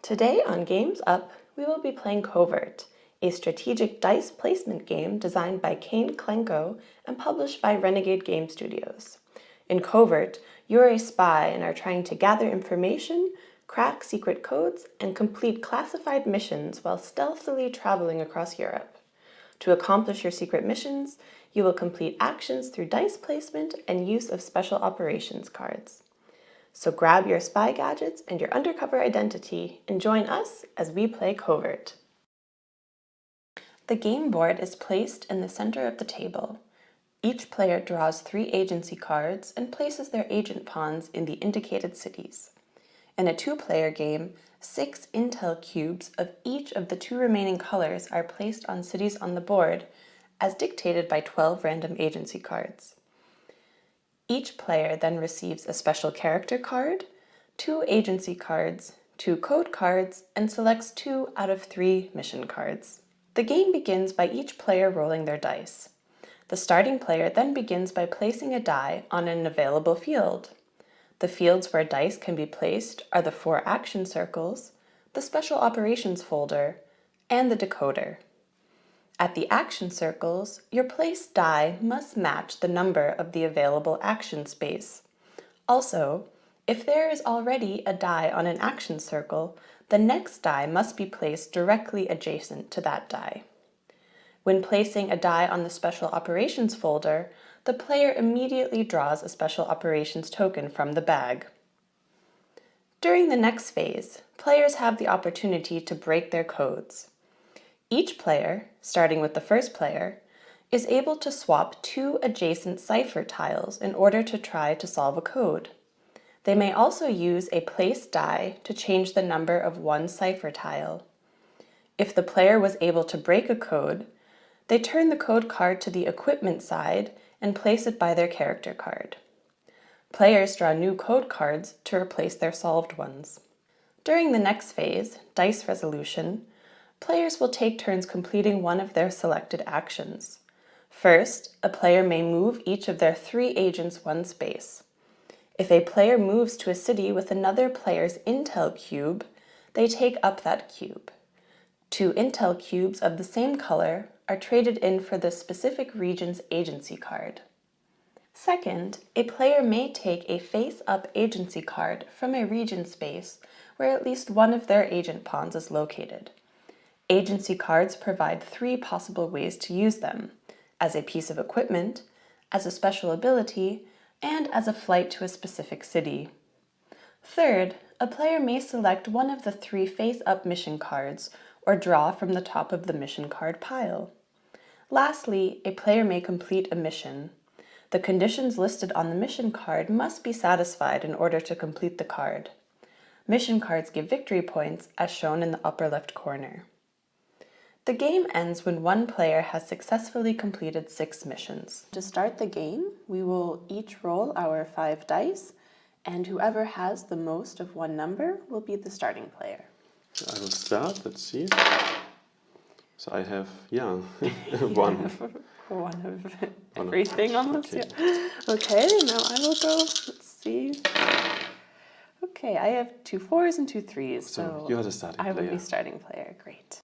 Today on Games Up, we will be playing Covert, a strategic dice placement game designed by Kane Klenko and published by Renegade Game Studios. In Covert, you are a spy and are trying to gather information, crack secret codes, and complete classified missions while stealthily traveling across Europe. To accomplish your secret missions, you will complete actions through dice placement and use of special operations cards. So grab your spy gadgets and your undercover identity and join us as we play Covert. The game board is placed in the center of the table. Each player draws 3 agency cards and places their agent pawns in the indicated cities. In a 2-player game, 6 intel cubes of each of the 2 remaining colors are placed on cities on the board, as dictated by 12 random agency cards. Each player then receives a special character card, 2 agency cards, 2 code cards, and selects 2 out of 3 mission cards. The game begins by each player rolling their dice. The starting player then begins by placing a die on an available field. The fields where dice can be placed are the 4 action circles, the special operations folder, and the decoder. At the action circles, your placed die must match the number of the available action space. Also, if there is already a die on an action circle, the next die must be placed directly adjacent to that die. When placing a die on the special operations folder, the player immediately draws a special operations token from the bag. During the next phase, players have the opportunity to break their codes. Each player, starting with the first player, is able to swap 2 adjacent cipher tiles in order to try to solve a code. They may also use a placed die to change the number of one cipher tile. If the player was able to break a code, they turn the code card to the equipment side and place it by their character card. Players draw new code cards to replace their solved ones. During the next phase, dice resolution, players will take turns completing one of their selected actions. First, a player may move each of their 3 agents 1 space. If a player moves to a city with another player's intel cube, they take up that cube. 2 intel cubes of the same color are traded in for the specific region's agency card. Second, a player may take a face-up agency card from a region space where at least one of their agent pawns is located. Agency cards provide 3 possible ways to use them: as a piece of equipment, as a special ability, and as a flight to a specific city. Third, a player may select one of the 3 face-up mission cards or draw from the top of the mission card pile. Lastly, a player may complete a mission. The conditions listed on the mission card must be satisfied in order to complete the card. Mission cards give victory points as shown in the upper left corner. The game ends when one player has successfully completed 6 missions. To start the game, we will each roll our 5 dice, and whoever has the most of one number will be the starting player. I will start, let's see. So I have, one. One of everything almost, okay. Yeah. Okay, now I will go, let's see. Okay, I have 2 4s and 2 3s, So you are the starting player. I would be starting player, great.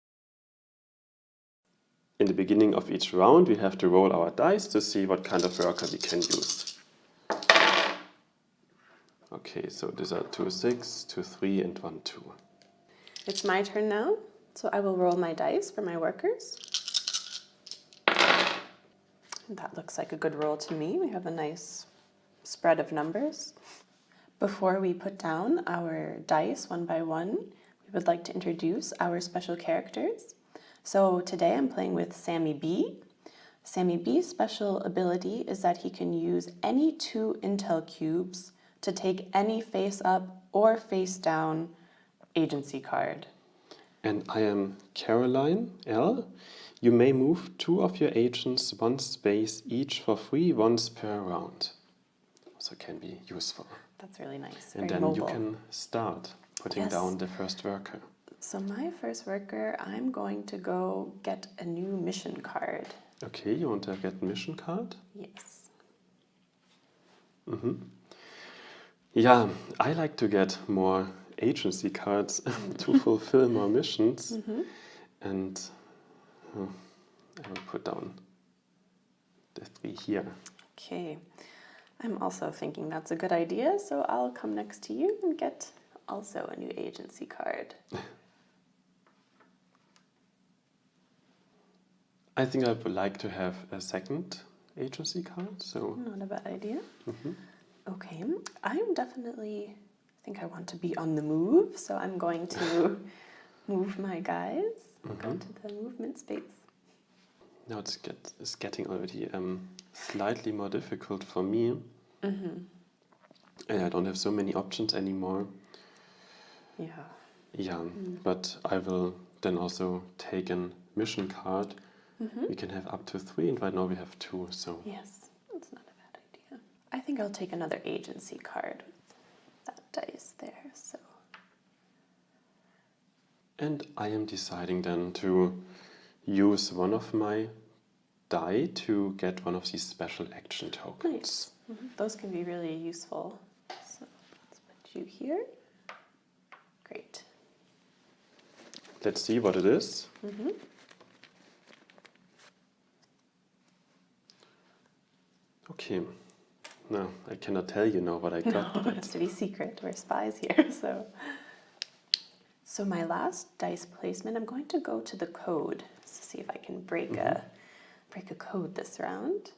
In the beginning of each round, we have to roll our dice to see what kind of worker we can use. Okay, so these are 2 6, 2 3, and 1 2. It's my turn now, so I will roll my dice for my workers. That looks like a good roll to me. We have a nice spread of numbers. Before we put down our dice one by one, we would like to introduce our special characters. So today I'm playing with Sammy B. Sammy B's special ability is that he can use any 2 intel cubes to take any face-up or face-down agency card. And I am Caroline L. You may move 2 of your agents 1 space each for free once per round. So can be useful. That's really nice. And very then mobile. You can start putting down the first worker. So my first worker, I'm going to go get a new mission card. Okay, you want to get a mission card? Yes. Yeah, I like to get more agency cards to fulfill more missions. And I will put down the 3 here. Okay, I'm also thinking that's a good idea, so I'll come next to you and get also a new agency card. I think I would like to have a second agency card, so... Not a bad idea. Okay, I'm definitely, I think I want to be on the move, so I'm going to move my guys, go to the movement space. Now it's getting already slightly more difficult for me. And I don't have so many options anymore. Yeah. Yeah, but I will then also take a mission card. We can have up to 3, and right now we have 2, so... Yes, that's not a bad idea. I think I'll take another agency card with that dice there, so... And I am deciding then to use one of my die to get one of these special action tokens. Nice. Those can be really useful. So let's put you here. Great. Let's see what it is. Okay. No, I cannot tell you now what I got. No, it has to be secret. We're spies here, so... So my last dice placement, I'm going to go to the code to see if I can break a code this round.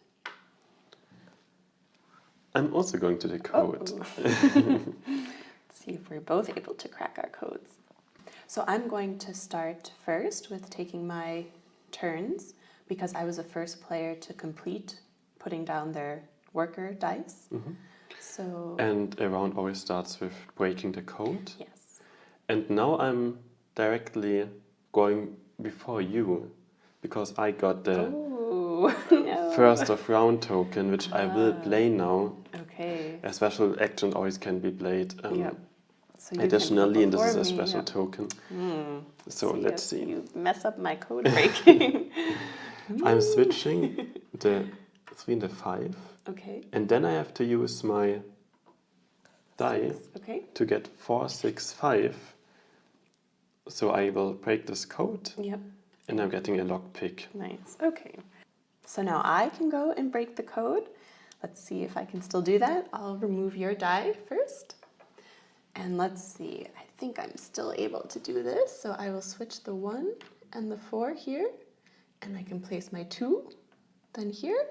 I'm also going to the code. Let's see if we're both able to crack our codes. So I'm going to start first with taking my turns because I was the first player to complete putting down their worker dice. So And a round always starts with breaking the code. yes. And now I'm directly going before you because I got the No. first of round token, which I will play now. Okay. A special action always can be played. So you Additionally, can and go this is a before me, special token. So let's if see. You mess up my code breaking. I'm switching the 3 and the 5. Okay. And then I have to use my die Okay. to get 4, 6, 5. So I will break this code. Yep. And I'm getting a lockpick. Nice. Okay. So now I can go and break the code. Let's see if I can still do that. I'll remove your die first. And let's see. I think I'm still able to do this. So I will switch the 1 and the 4 here. And I can place my 2 then here.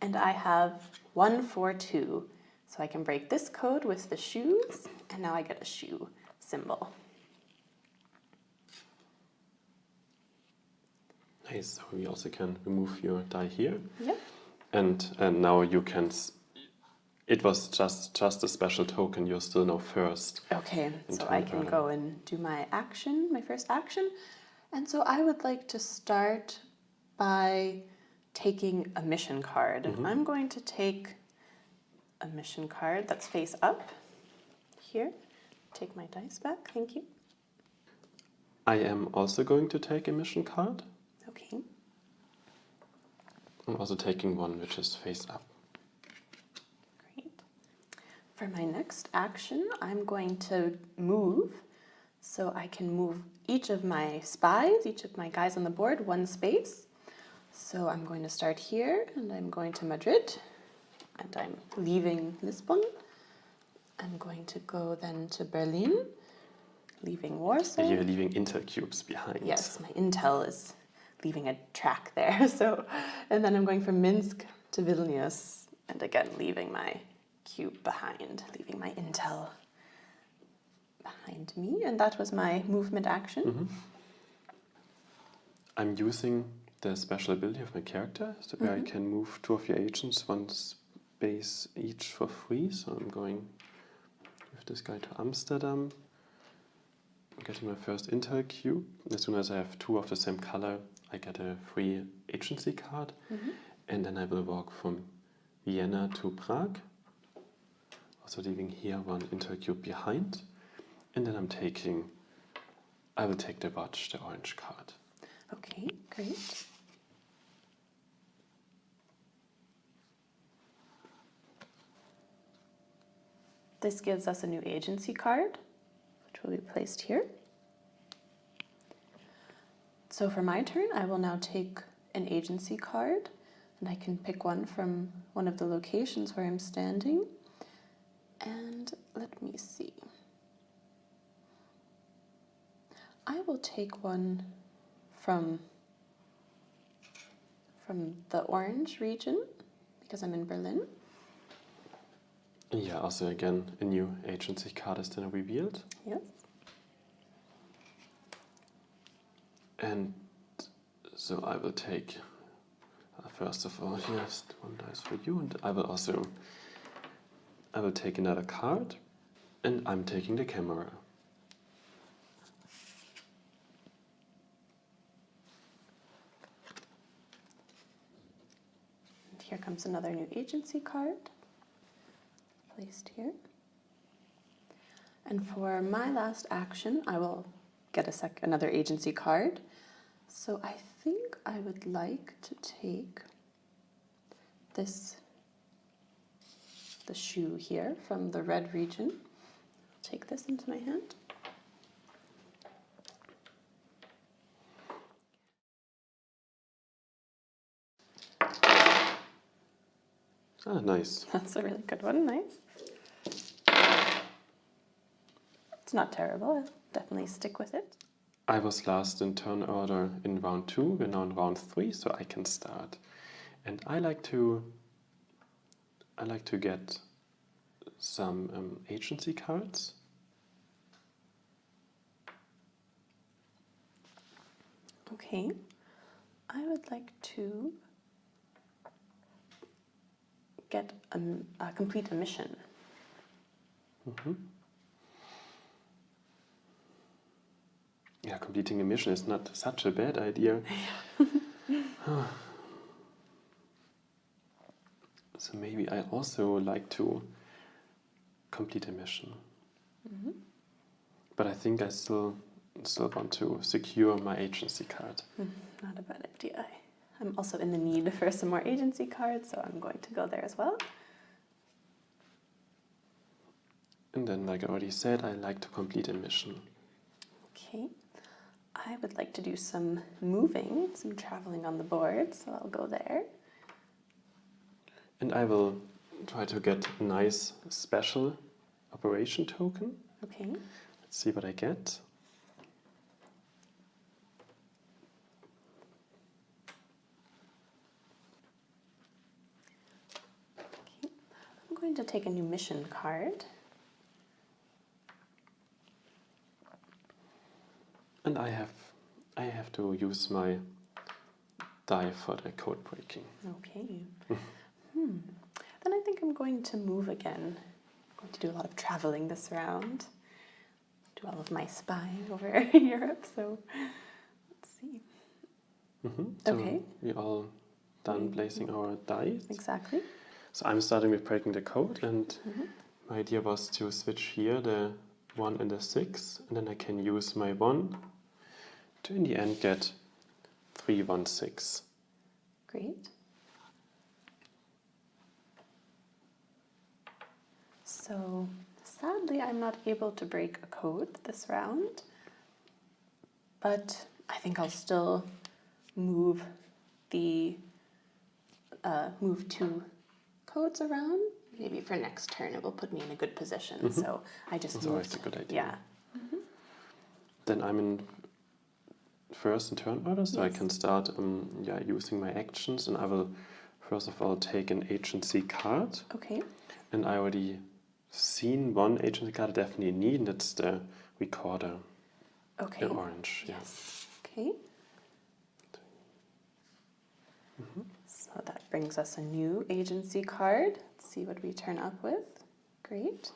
And I have 1, 4, 2. So I can break this code with the shoes. And now I get a shoe symbol. Nice. So we also can remove your die here. Yep. And now you can... It was just a special token. You're still now first. Okay, so I can go and do my action, my first action. And so I would like to start by taking a mission card. I'm going to take a mission card that's face up here. Take my dice back, thank you. I am also going to take a mission card. Okay. I'm also taking one which is face up. Great. For my next action, I'm going to move. So I can move each of my spies, each of my guys on the board, 1 space. So I'm going to start here, and I'm going to Madrid, and I'm leaving Lisbon. I'm going to go then to Berlin, leaving Warsaw. You're leaving intel cubes behind. Yes, my intel is leaving a track there. So, and then I'm going from Minsk to Vilnius, and again leaving my cube behind, leaving my intel behind me, and that was my movement action. I'm using the special ability of my character, so where I can move 2 of your agents 1 space each for free. So I'm going with this guy to Amsterdam. I'm getting my first intel cube. As soon as I have 2 of the same color, I get a free agency card. And then I will walk from Vienna to Prague. Also leaving here 1 intel cube behind. And then I will take the watch, the orange card. Okay, great. This gives us a new agency card, which which will be placed here. So for my turn, I will now take an agency card, and I can pick one from one of the locations where I'm standing. And let me see. I will take one from the orange region, because I'm in Berlin. Yeah, also again, a new agency card is then revealed. Yes. And so I will take, first of all, here's one dice for you, and I will take another card, and I'm taking the camera. And here comes another new agency card, placed here. And for my last action, I will get another agency card. So I think I would like to take the shoe here from the red region. I'll take this into my hand. Ah, nice. That's a really good one, nice. It's not terrible, I'll definitely stick with it. I was last in turn order in round 2, we're now in round 3, so I can start. And I like to get some agency cards. Okay, I would like to get complete a mission. Mm-hmm. Yeah, completing a mission is not such a bad idea. So maybe I also like to complete a mission. Mm-hmm. But I think I still want to secure my agency card. Not a bad idea. I'm also in the need for some more agency cards, so I'm going to go there as well. And then, like I already said, I like to complete a mission. Okay. I would like to do some moving, some traveling on the board, so I'll go there. And I will try to get a nice special operation token. Okay. Let's see what I get. Okay. I'm going to take a new mission card. And I have to use my die for the code breaking. Okay. Then I think I'm going to move again. I'm going to do a lot of traveling this round. Do all of my spying over Europe, so let's see. So Okay. we're all done placing our dice. Exactly. So I'm starting with breaking the code, and my idea was to switch here the 1 and the 6, and then I can use my 1 to in the end get 3, 1, 6. Great. So sadly, I'm not able to break a code this round, but I think I'll still move move 2 codes around. Maybe for next turn, it will put me in a good position. So I just That's always a good idea. Yeah. Then I'm in first in turn order, so I can start using my actions, and I will first of all take an agency card. Okay. And I already seen one agency card I definitely need, and that's the recorder. Okay. In orange. Yes. Okay. So that brings us a new agency card. Let's see what we turn up with. Great.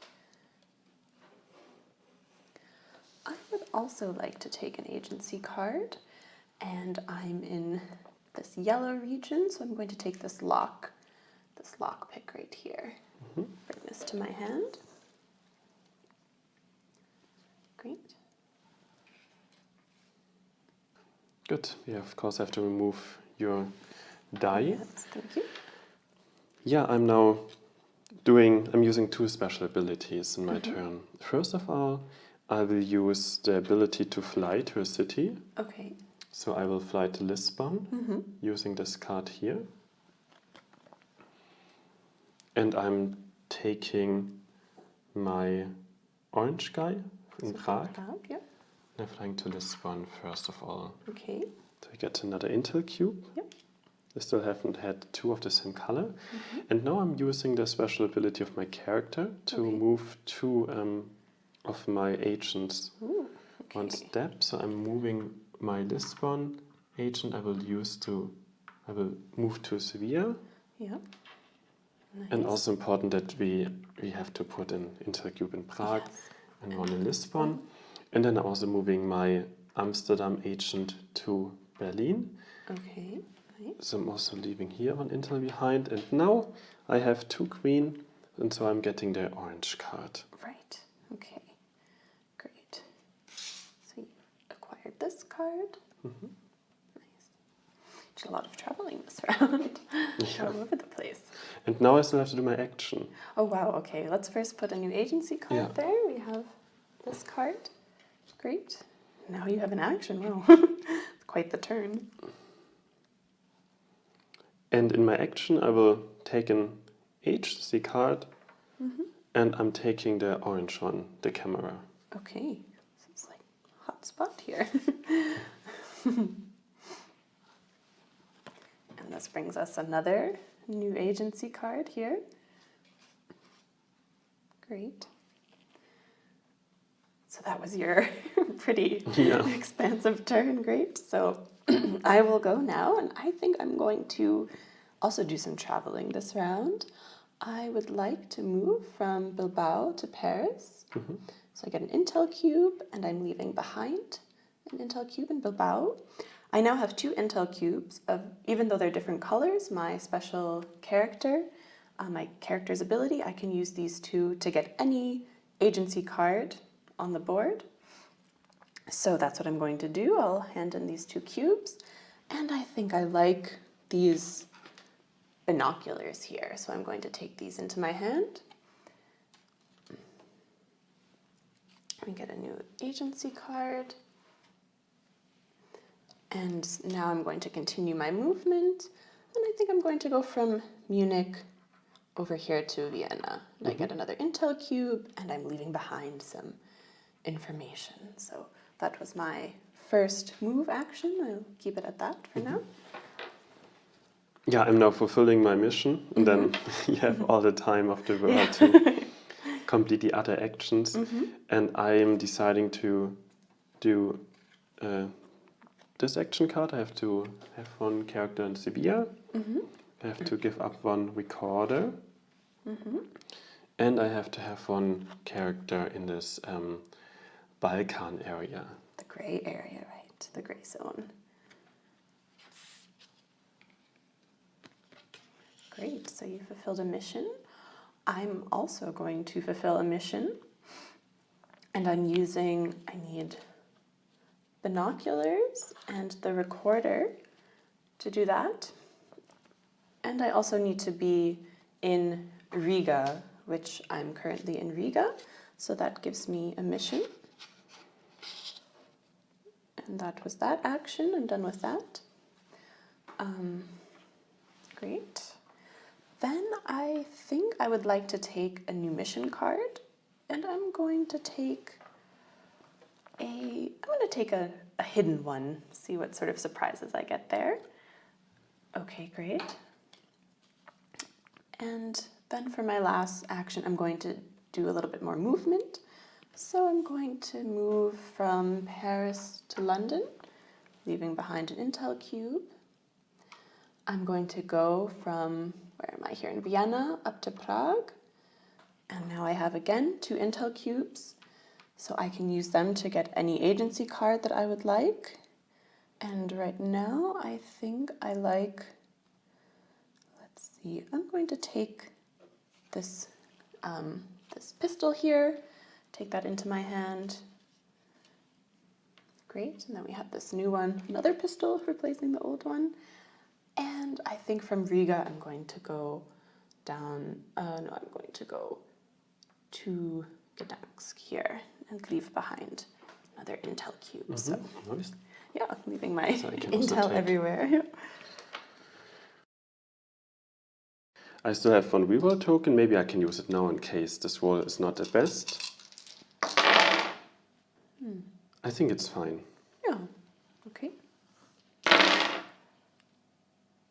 I would also like to take an agency card, and I'm in this yellow region, so I'm going to take this lock pick right here. Bring this to my hand. Great. Good. Yeah, of course I have to remove your die. Yes, thank you. Yeah, I'm using 2 special abilities in my turn. First of all, I will use the ability to fly to a city. Okay. So I will fly to Lisbon using this card here. And I'm taking my orange guy in Prague. Yeah. And I'm flying to Lisbon first of all. Okay. So I get another Intel cube. Yep. I still haven't had two of the same color. And now I'm using the special ability of my character to move two of my agents one step. So I'm moving my Lisbon agent. I will move to Sevilla. Yeah. Nice. And also important that we have to put an Intel cube in Prague and one in Lisbon. And then I'm also moving my Amsterdam agent to Berlin. Okay. Nice. So I'm also leaving here one Intel behind. And now I have two green, and so I'm getting the orange card. Right. Okay. Great. So you acquired this card. Nice. Did a lot of traveling this round. All over the place. And now I still have to do my action. Oh wow, okay. Let's first put a new agency card there. We have this card. Great. Now you have an action. Wow. It's quite the turn. And in my action I will take an agency card and I'm taking the orange one, the camera. Okay. So it's like a hot spot here. And this brings us another new agency card here. Great. So that was your pretty expansive turn. Great. So I will go now, and I think I'm going to also do some traveling this round. I would like to move from Bilbao to Paris. So I get an Intel cube, and I'm leaving behind an Intel cube in Bilbao. I now have two Intel cubes, even though they're different colors, my special character, my character's ability, I can use these two to get any agency card on the board. So that's what I'm going to do. I'll hand in these two cubes, and I think I like these binoculars here, so I'm going to take these into my hand. We get a new agency card. And now I'm going to continue my movement, and I think I'm going to go from Munich over here to Vienna. And I get another Intel cube, and I'm leaving behind some information. So that was my first move action. I'll keep it at that for now. Yeah, I'm now fulfilling my mission, and then you have all the time of the world to complete the other actions. And I am deciding to do this action card. I have to have one character in Sevilla. I have to give up one recorder. And I have to have one character in this Balkan area. The grey area, right? The grey zone. Great, so you fulfilled a mission. I'm also going to fulfill a mission. And I need binoculars and the recorder to do that. And I also need to be in Riga, which I'm currently in Riga. So that gives me a mission. And that was that action. I'm done with that. Great. Then I think I would like to take a new mission card, and I'm going to take a hidden one, see what sort of surprises I get there. Okay, great. And then for my last action, I'm going to do a little bit more movement. So I'm going to move from Paris to London, leaving behind an Intel cube. I'm going to go from, where am I here, in Vienna up to Prague. And now I have, again, two Intel cubes. So I can use them to get any agency card that I would like. And right now, I think I like, let's see, I'm going to take this, this pistol here, take that into my hand. Great, and then we have this new one, another pistol replacing the old one. And I think from Riga, I'm going to go down, I'm going to go to Gdansk here, and leave behind another Intel cube. So, Nice. yeah, leaving my So I can also Intel take- everywhere. Yeah. I still have one reroll token. Maybe I can use it now in case this roll is not the best. I think it's fine. Yeah, okay.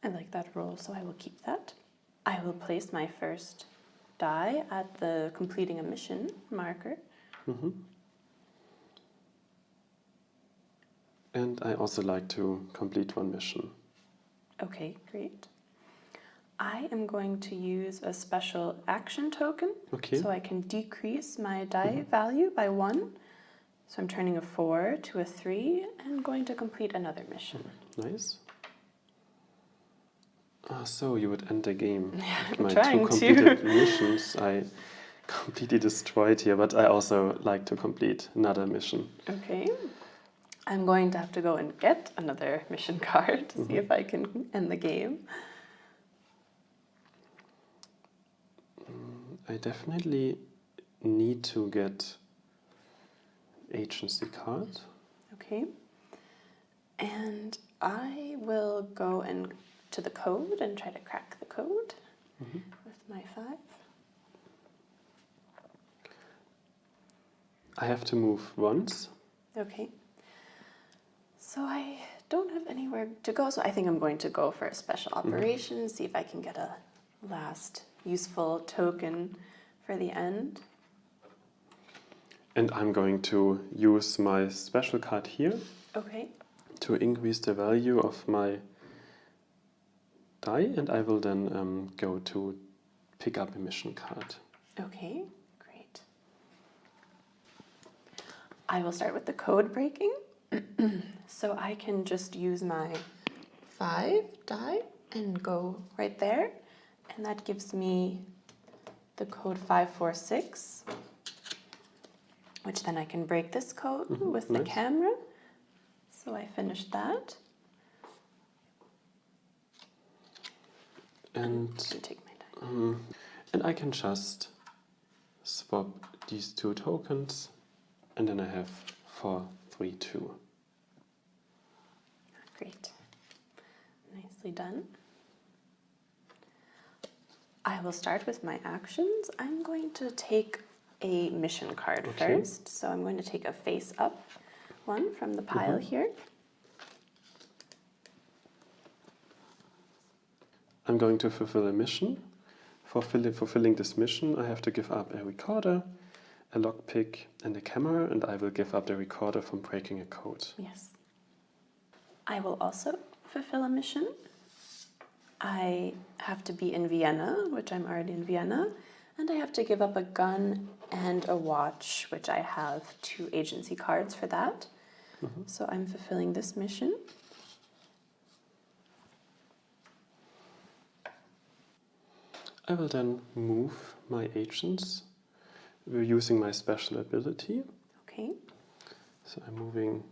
I like that roll, so I will keep that. I will place my first die at the completing a mission marker. And I also like to complete one mission. Okay, great. I am going to use a special action token, Okay. so I can decrease my die value by 1. So I'm turning a 4 to a 3 and going to complete another mission. Nice. So you would end the game. With I'm my trying 2 to. completed missions, I completely destroyed here, but I also like to complete another mission. Okay. I'm going to have to go and get another mission card to see if I can end the game. I definitely need to get agency card. Okay. And I will go and to the code and try to crack the code with my 5. I have to move once. Okay. So I don't have anywhere to go, so I think I'm going to go for a special operation, see if I can get a last useful token for the end. And I'm going to use my special card here Okay. to increase the value of my die, and I will then go to pick up a mission card. Okay, great. I will start with the code breaking. So I can just use my 5 die and go right there. And that gives me the code 546, which then I can break this code with the nice. camera. So I finished that. And Take my die. and I can just swap these 2 tokens, and then I have 4, 3, 2. Great. Nicely done. I will start with my actions. I'm going to take a mission card first. So I'm going to take a face up one from the pile here. I'm going to fulfill a mission. For fulfilling this mission, I have to give up a recorder, a lockpick, and a camera, and I will give up the recorder from breaking a code. Yes. I will also fulfill a mission. I have to be in Vienna, which I'm already in Vienna, and I have to give up a gun and a watch, which I have 2 agency cards for that. So I'm fulfilling this mission. I will then move my agents using my special ability. Okay. So I'm moving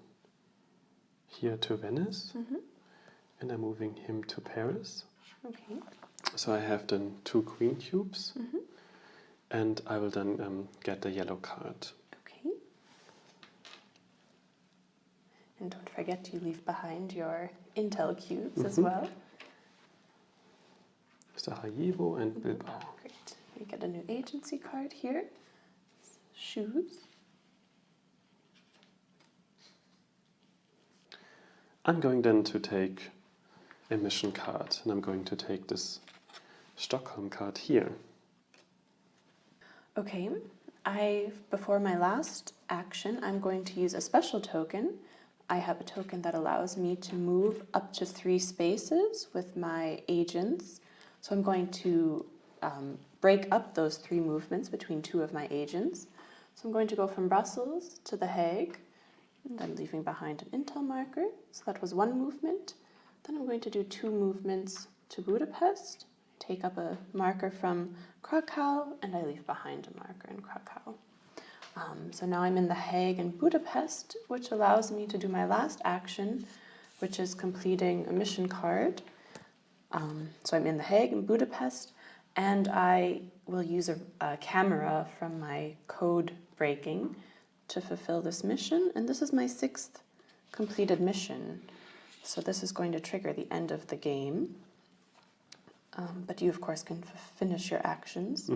here to Venice, and I'm moving him to Paris. Okay. So I have then 2 green cubes, and I will then get the yellow card. Okay. And don't forget to leave behind your Intel cubes as well. Sarajevo and Bilbao. Great. We get a new agency card here. Shoes. I'm going then to take a mission card, and I'm going to take this Stockholm card here. Okay. Before my last action, I'm going to use a special token. I have a token that allows me to move up to 3 spaces with my agents. So I'm going to break up those 3 movements between 2 of my agents. So I'm going to go from Brussels to The Hague, and I'm leaving behind an Intel marker. So that was 1 movement. Then I'm going to do 2 movements to Budapest, take up a marker from Krakow, and I leave behind a marker in Krakow. So now I'm in The Hague and Budapest, which allows me to do my last action, which is completing a mission card. So I'm in The Hague and Budapest, and I will use a camera from my code breaking to fulfill this mission, and this is my 6th completed mission. So this is going to trigger the end of the game. But you, of course, can finish your actions.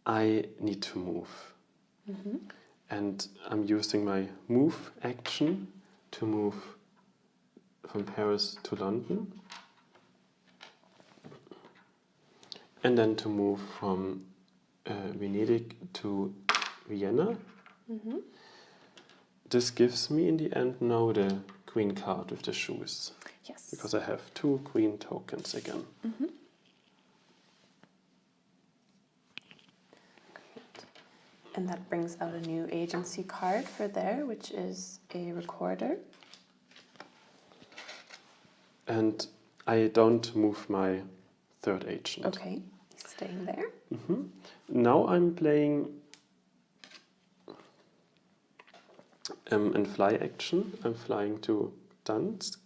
I need to move. And I'm using my move action to move from Paris to London. And then to move from Venedig to Vienna. This gives me in the end now the queen card with the shoes. Yes. Because I have 2 queen tokens again. Great. And that brings out a new agency card for there, which is a recorder. And I don't move my 3rd agent. Okay, staying there. Now I'm playing in fly action. I'm flying to Dansk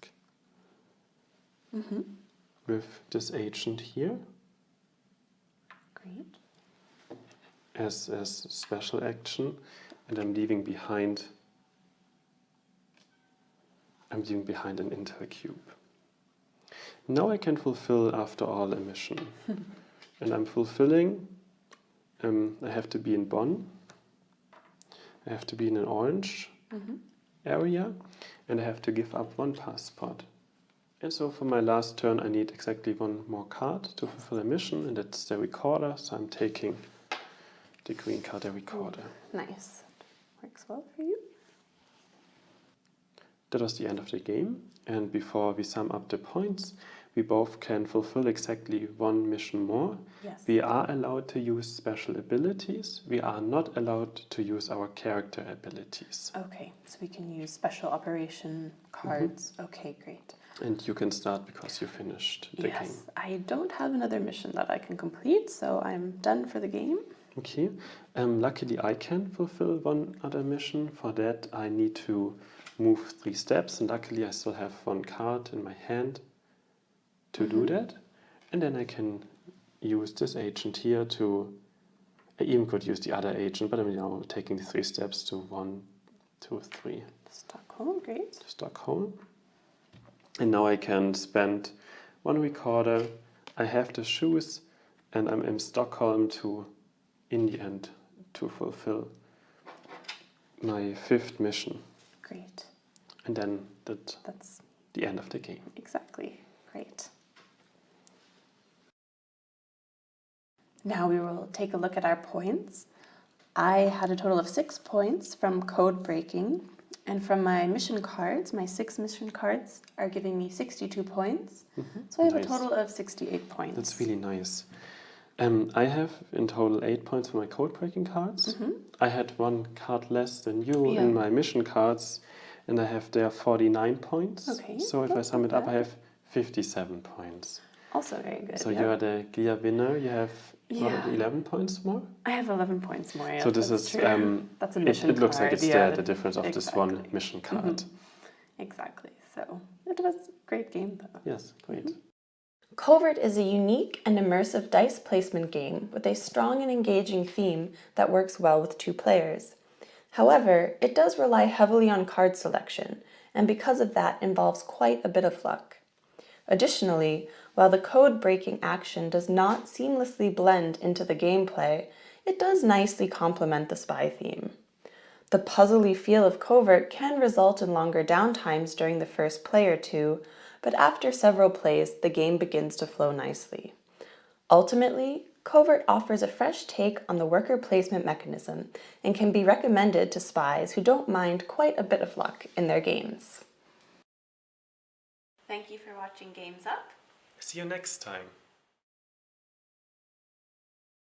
with this agent here Great. as special action, and I'm leaving behind an Intel cube. Now I can fulfill after all a mission. And I'm fulfilling, I have to be in Bonn, I have to be in an orange area, and I have to give up 1 passport. And so for my last turn I need exactly 1 more card to fulfill a mission, and that's the recorder, so I'm taking the green card, the recorder. Nice. Works well for you. That was the end of the game, and before we sum up the points, we both can fulfill exactly 1 mission more. Yes. We are allowed to use special abilities. We are not allowed to use our character abilities. Okay, so we can use special operation cards. Okay, great. And you can start because you finished the game. Yes, I don't have another mission that I can complete, so I'm done for the game. Okay. Luckily I can fulfill 1 other mission. For that I need to move 3 steps, and luckily I still have 1 card in my hand to do that. And then I can use this agent here to, I even could use the other agent, but I'm now taking the 3 steps to 1, 2, 3. Stockholm, great. Stockholm. And now I can spend 1 recorder. I have the shoes, and I'm in Stockholm to, in the end, to fulfill my 5th mission. Great. And then That's the end of the game. exactly great. Now we will take a look at our points. I had a total of 6 points from code breaking, and from my mission cards, my 6 mission cards are giving me 62 points. So I have Nice. a total of 68 points. That's really nice. I have in total 8 points for my code breaking cards. I had 1 card less than you in my mission cards, and I have there 49 points. Okay, So if I that's sum not it up, I bad. have 57 points. Also very good. So yeah. you're the clear winner. You have Yeah. 11 points more. I have 11 points more. Yes, So this that's is true. That's a mission it looks like card, it's yeah. the difference of this 1 mission card. Exactly. So it was a great game, though. Yes, great. Covert is a unique and immersive dice placement game with a strong and engaging theme that works well with 2 players. However, it does rely heavily on card selection, and because of that involves quite a bit of luck. Additionally, while the code-breaking action does not seamlessly blend into the gameplay, it does nicely complement the spy theme. The puzzly feel of Covert can result in longer downtimes during the first play or 2, but after several plays, the game begins to flow nicely. Ultimately, Covert offers a fresh take on the worker placement mechanism and can be recommended to spies who don't mind quite a bit of luck in their games. Thank you for watching Games Up. See you next time.